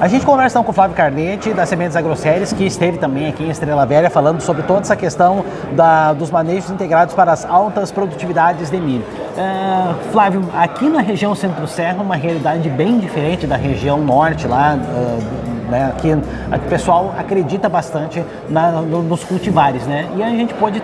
A gente conversa então com o Flávio Carnetti, da Sementes Agroceres, que esteve também aqui em Estrela Velha, falando sobre toda essa questão dos manejos integrados para as altas produtividades de milho. Flávio, aqui na região Centro-Serra, uma realidade bem diferente da região norte lá, que o pessoal acredita bastante nos cultivares, né? E a gente pode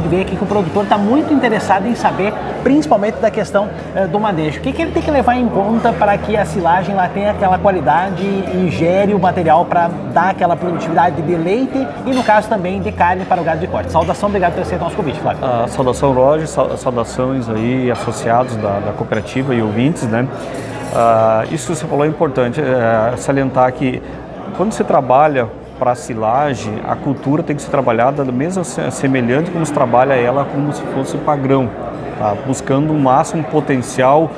ver aqui que o produtor está muito interessado em saber, principalmente da questão do manejo. O que ele tem que levar em conta para que a silagem lá tenha aquela qualidade e gere o material para dar aquela produtividade de leite e, no caso, também de carne para o gado de corte. Saudação, obrigado por aceitar o nosso convite, Flávio. Saudação, Roger, saudações aí, associados da cooperativa e ouvintes, né? Isso que você falou é importante, salientar que quando você trabalha para a silagem, a cultura tem que ser trabalhada da mesma semelhante como se trabalha ela como se fosse para grão, tá? Buscando o máximo potencial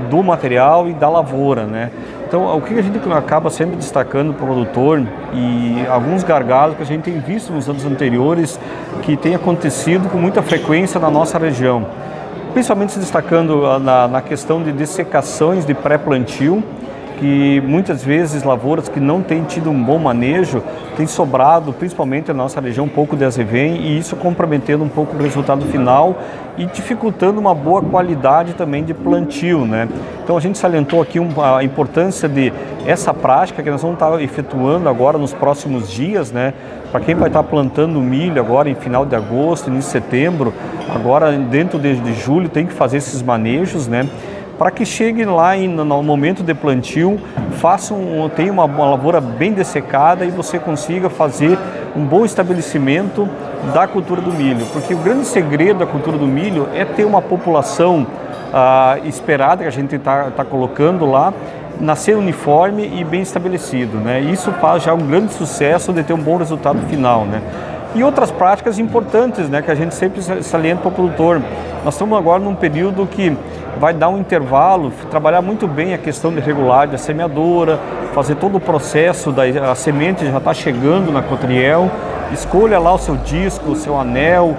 do material e da lavoura, né? Então, o que a gente acaba sempre destacando para o produtor e alguns gargalos que a gente tem visto nos anos anteriores que tem acontecido com muita frequência na nossa região. Principalmente se destacando na questão de dessecações de pré-plantio, que muitas vezes lavouras que não têm tido um bom manejo, têm sobrado, principalmente na nossa região, um pouco de azevém, e isso comprometendo um pouco o resultado final e dificultando uma boa qualidade também de plantio, né? Então a gente salientou aqui a importância de essa prática que nós vamos estar efetuando agora nos próximos dias, né? Para quem vai estar plantando milho agora em final de agosto, início de setembro, agora dentro de julho tem que fazer esses manejos, né? Para que chegue lá no momento de plantio, tenha uma lavoura bem dessecada e você consiga fazer um bom estabelecimento da cultura do milho. Porque o grande segredo da cultura do milho é ter uma população esperada, que a gente está colocando lá, nascer uniforme e bem estabelecido, né? Isso faz já um grande sucesso de ter um bom resultado final, né? E outras práticas importantes, né, que a gente sempre salienta para o produtor. Nós estamos agora num período que vai dar um intervalo, trabalhar muito bem a questão de regulagem da semeadora, fazer todo o processo, a semente já está chegando na cotriel, escolha lá o seu disco, o seu anel,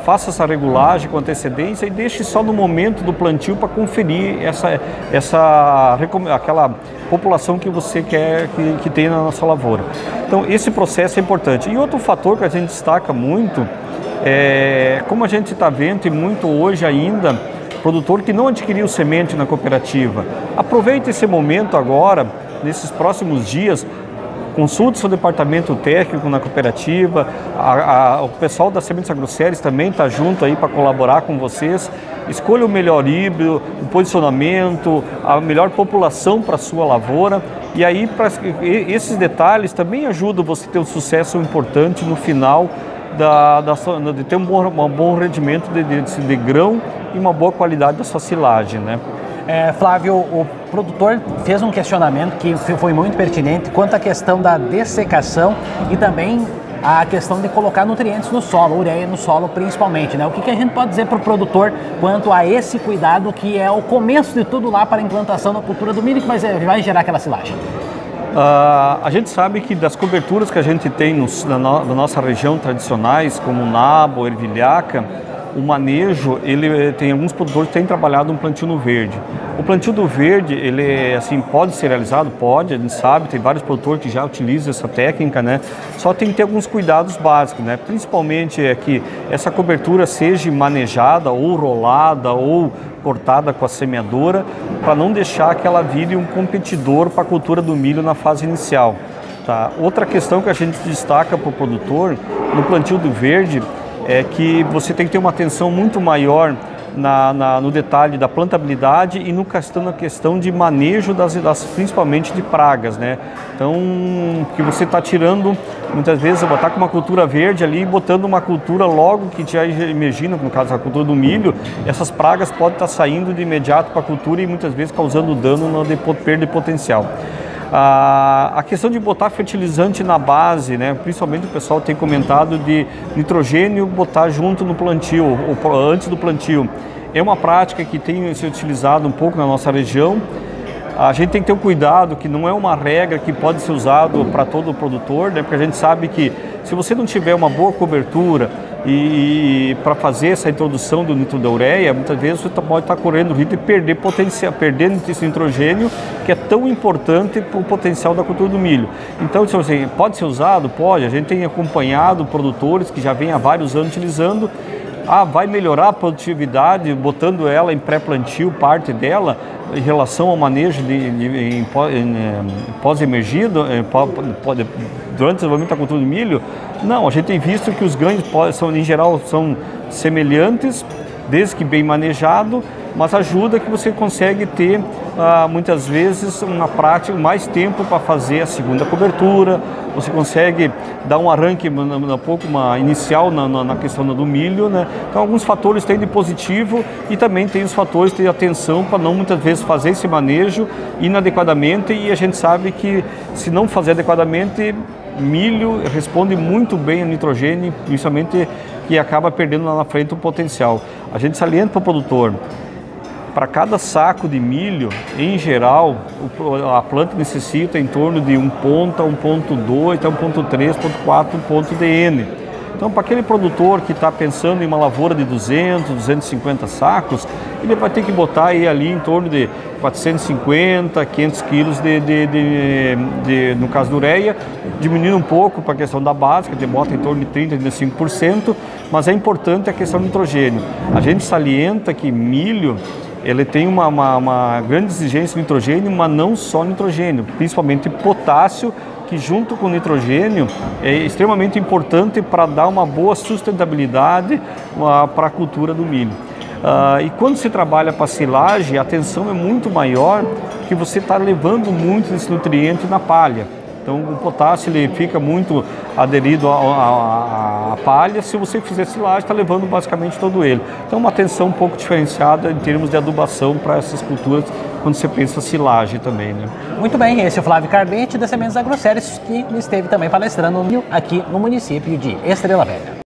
faça essa regulagem com antecedência e deixe só no momento do plantio para conferir aquela população que você quer que tenha na sua lavoura. Então esse processo é importante. E outro fator que a gente destaca muito é, como a gente está vendo e muito hoje ainda, produtor que não adquiriu semente na cooperativa, aproveite esse momento agora, nesses próximos dias, consulte seu departamento técnico na cooperativa, o pessoal da Sementes Agroceres também está junto aí para colaborar com vocês. Escolha o melhor híbrido, o posicionamento, a melhor população para a sua lavoura. E aí, esses detalhes também ajudam você a ter um sucesso importante no final de ter um bom rendimento de grão e uma boa qualidade da sua silagem, né? Flávio, o produtor fez um questionamento que foi muito pertinente quanto à questão da dessecação e também a questão de colocar nutrientes no solo, ureia no solo principalmente, né? O que a gente pode dizer para o produtor quanto a esse cuidado que é o começo de tudo lá para a implantação da cultura do milho que vai gerar aquela silagem? A gente sabe que das coberturas que a gente tem na nossa região tradicionais, como nabo, ervilhaca, o manejo, ele tem alguns produtores que têm trabalhado um plantio no verde. O plantio do verde, ele assim, pode ser realizado? Pode, a gente sabe, tem vários produtores que já utilizam essa técnica, né? Só tem que ter alguns cuidados básicos, né? Principalmente é que essa cobertura seja manejada ou rolada ou cortada com a semeadora, para não deixar que ela vire um competidor para a cultura do milho na fase inicial, tá? Outra questão que a gente destaca para o produtor no plantio do verde é que você tem que ter uma atenção muito maior no detalhe da plantabilidade e na questão de manejo principalmente de pragas, né? Então, que você está tirando, muitas vezes, eu botar com uma cultura verde ali, botando uma cultura logo que já imagina, no caso a cultura do milho, essas pragas podem estar saindo de imediato para a cultura e muitas vezes causando dano perda de potencial. A questão de botar fertilizante na base, né? Principalmente o pessoal tem comentado de nitrogênio botar junto no plantio, ou antes do plantio. É uma prática que tem se utilizado um pouco na nossa região. A gente tem que ter um cuidado que não é uma regra que pode ser usado para todo produtor, né? Porque a gente sabe que se você não tiver uma boa cobertura e para fazer essa introdução do nitro da ureia, muitas vezes você pode estar correndo o risco de perder potencial, perdendo esse nitrogênio que é tão importante para o potencial da cultura do milho. Então, assim, pode ser usado? Pode. A gente tem acompanhado produtores que já vêm há vários anos utilizando. Vai melhorar a produtividade botando ela em pré-plantio, parte dela, em relação ao manejo em pós-emergido, durante o desenvolvimento da cultura do milho? Não, a gente tem visto que os ganhos, em geral, são semelhantes, desde que bem manejado, mas ajuda que você consegue ter, muitas vezes, uma prática, mais tempo para fazer a segunda cobertura, você consegue dar um arranque um pouco inicial na questão do milho, né? Então, alguns fatores tem de positivo e também tem os fatores de atenção para não, muitas vezes, fazer esse manejo inadequadamente, e a gente sabe que, se não fazer adequadamente, milho responde muito bem ao nitrogênio, principalmente, que acaba perdendo lá na frente o potencial. A gente salienta para o produtor, para cada saco de milho, em geral, a planta necessita em torno de 1 ponto, 1,2, até 1,3, 1,4 ponto de N. Então, para aquele produtor que está pensando em uma lavoura de 200, 250 sacos, ele vai ter que botar aí ali em torno de 450, 500 quilos no caso da ureia, diminuindo um pouco para a questão da básica, que bota em torno de 30, 35%, mas é importante a questão do nitrogênio. A gente salienta que milho, ele tem uma grande exigência de nitrogênio, mas não só nitrogênio, principalmente potássio, que junto com o nitrogênio é extremamente importante para dar uma boa sustentabilidade para a cultura do milho. E quando se trabalha para silagem, a atenção é muito maior, que você está levando muito desse nutriente na palha. Então, o potássio ele fica muito aderido à palha. Se você fizer silagem, está levando basicamente todo ele. Então, uma atenção um pouco diferenciada em termos de adubação para essas culturas, quando você pensa silagem também, né? Muito bem, esse é o Flávio Carbete, da Sementes Agroceres, que esteve também palestrando aqui no município de Estrela Velha.